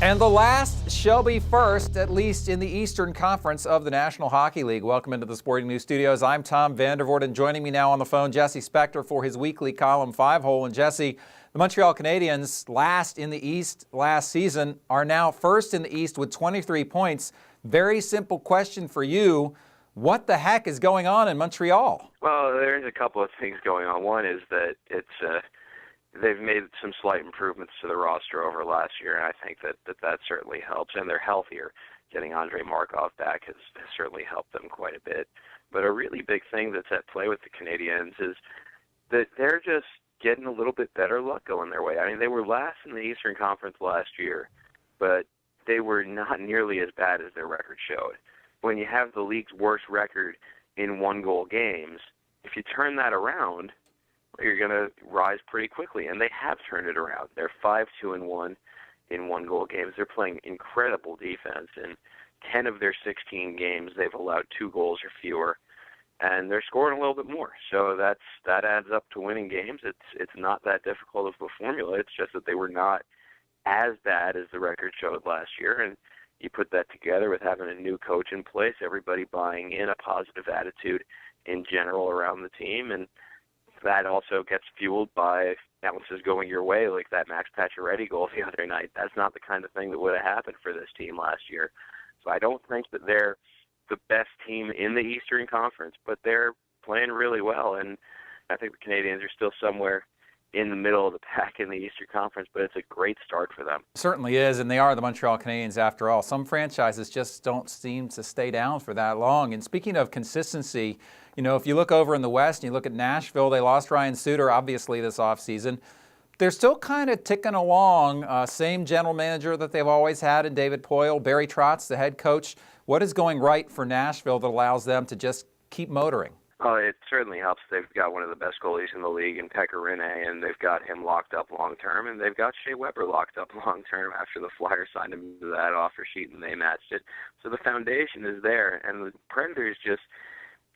And the last shall be first, at least in the Eastern Conference of the National Hockey League. Welcome into the Sporting News Studios. I'm Tom Vandervoort, and joining me now on the phone, Jesse Spector for his weekly column, Five Hole. And Jesse, the Montreal Canadiens, last in the East last season, are now first in the East with 23 points. Very simple question for you. What the heck is going on in Montreal? Well, there's a couple of things going on. One is that they've made some slight improvements to the roster over last year, and I think that certainly helps. And they're healthier. Getting Andrei Markov back has certainly helped them quite a bit. But a really big thing that's at play with the Canadiens is that they're just getting a little bit better luck going their way. I mean, they were last in the Eastern Conference last year, but they were not nearly as bad as their record showed. When you have the league's worst record in one-goal games, if you turn that around, you're going to rise pretty quickly, and they have turned it around. They're 5-2-1 in one-goal games. They're playing incredible defense. In 10 of their 16 games, they've allowed 2 goals or fewer, and they're scoring a little bit more. So that adds up to winning games. It's not that difficult of a formula. It's just that they were not as bad as the record showed last year, and you put that together with having a new coach in place, everybody buying in, a positive attitude in general around the team, and that also gets fueled by bounces going your way, like that Max Pacioretty goal the other night. That's not the kind of thing that would have happened for this team last year. So I don't think that they're the best team in the Eastern Conference, but they're playing really well, and I think the Canadiens are still somewhere in the middle of the pack in the Eastern Conference, but it's a great start for them. It certainly is, and they are the Montreal Canadiens after all. Some franchises just don't seem to stay down for that long. And speaking of consistency, you know, if you look over in the West and you look at Nashville, they lost Ryan Suter, obviously, this offseason. They're still kind of ticking along. Same general manager that they've always had in David Poile. Barry Trotz, the head coach. What is going right for Nashville that allows them to just keep motoring? Oh, it certainly helps. They've got one of the best goalies in the league in Pekka Rinne, and they've got him locked up long-term, and they've got Shea Weber locked up long-term after the Flyers signed him to that offer sheet and they matched it. So the foundation is there, and the Predators just,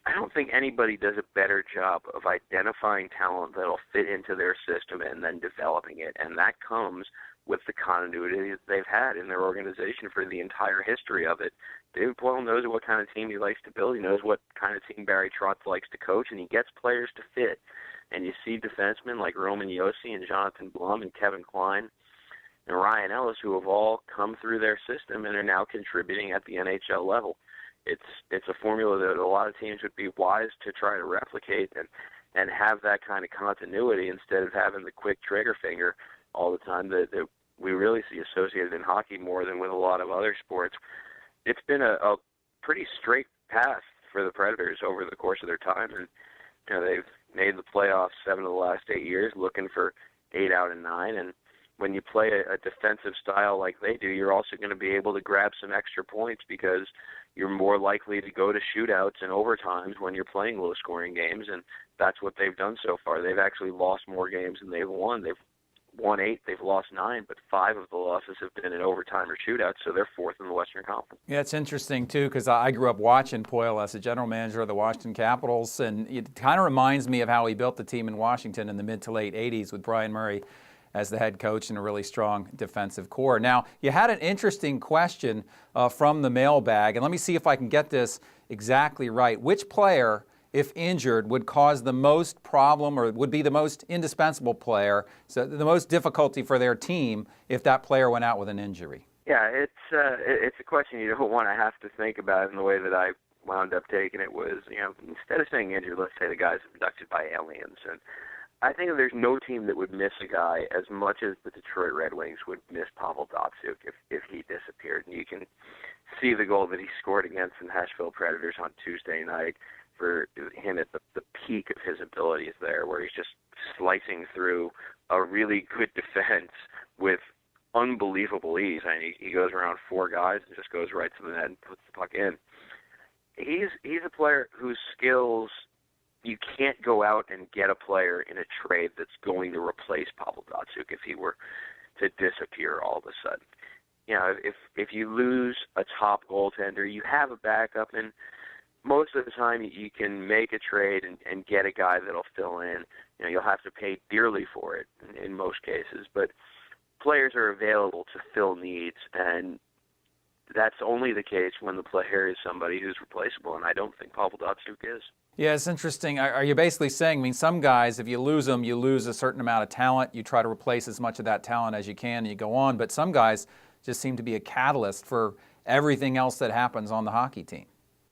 I don't think anybody does a better job of identifying talent that'll fit into their system and then developing it, and that comes with the continuity that they've had in their organization for the entire history of it. David Poile knows what kind of team he likes to build. He knows what kind of team Barry Trotz likes to coach, and he gets players to fit. And you see defensemen like Roman Josi and Jonathan Blum and Kevin Kline and Ryan Ellis, who have all come through their system and are now contributing at the NHL level. It's a formula that a lot of teams would be wise to try to replicate and have that kind of continuity instead of having the quick trigger finger all the time that we really see associated in hockey more than with a lot of other sports. It's been a pretty straight path for the Predators over the course of their time, and you know, they've made the playoffs 7 of the last 8 years, looking for 8 out of 9. And when you play a defensive style like they do, you're also going to be able to grab some extra points because you're more likely to go to shootouts and overtimes when you're playing low-scoring games, and that's what they've done so far. They've actually lost more games than they've won. They've won 8, they've lost 9, but 5 of the losses have been in overtime or shootouts, so they're 4th in the Western Conference. Yeah, it's interesting, too, because I grew up watching Poile as a general manager of the Washington Capitals, and it kind of reminds me of how he built the team in Washington in the mid to late 80s with Brian Murray as the head coach and a really strong defensive core. Now, you had an interesting question from the mailbag, and let me see if I can get this exactly right. Which player, if injured, would cause the most problem or would be the most indispensable player, so the most difficulty for their team if that player went out with an injury? Yeah, it's a question you don't want to have to think about, and the way that I wound up taking it was, you know, instead of saying injured, let's say the guy's abducted by aliens. And I think there's no team that would miss a guy as much as the Detroit Red Wings would miss Pavel Datsyuk if he disappeared. And you can see the goal that he scored against the Nashville Predators on Tuesday night for him at the peak of his abilities there, where he's just slicing through a really good defense with unbelievable ease. I mean, he goes around 4 guys and just goes right to the net and puts the puck in. He's a player whose skills, you can't go out and get a player in a trade that's going to replace Pavel Datsyuk if he were to disappear all of a sudden. You know, if you lose a top goaltender, you have a backup, and most of the time you can make a trade and get a guy that'll fill in. You know, you'll have to pay dearly for it in most cases, but players are available to fill needs, and that's only the case when the player is somebody who's replaceable, and I don't think Pavel Datsyuk is. Yeah, it's interesting. Are you basically saying, I mean, some guys, if you lose them, you lose a certain amount of talent. You try to replace as much of that talent as you can, and you go on. But some guys just seem to be a catalyst for everything else that happens on the hockey team.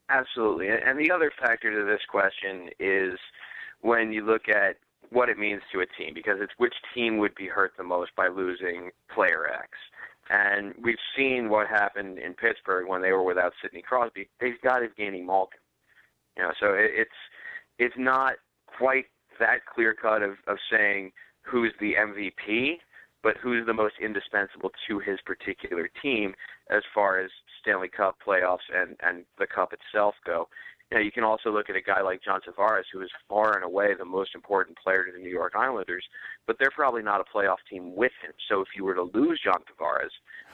Absolutely. And the other factor to this question is when you look at what it means to a team, because it's which team would be hurt the most by losing player X. And we've seen what happened in Pittsburgh when they were without Sidney Crosby. They've got Evgeny Malkin. So it's not quite that clear cut of saying who's the MVP, but who's the most indispensable to his particular team as far as Stanley Cup playoffs and the Cup itself go. You can also look at a guy like John Tavares, who is far and away the most important player to the New York Islanders, but they're probably not a playoff team with him. So if you were to lose John Tavares,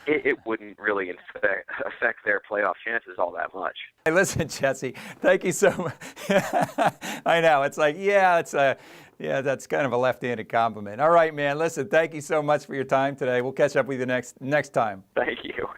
it wouldn't really affect their playoff chances all that much. Hey, listen, Jesse, thank you so much. I know, it's like, that's kind of a left-handed compliment. All right, man, listen, thank you so much for your time today. We'll catch up with you next time. Thank you.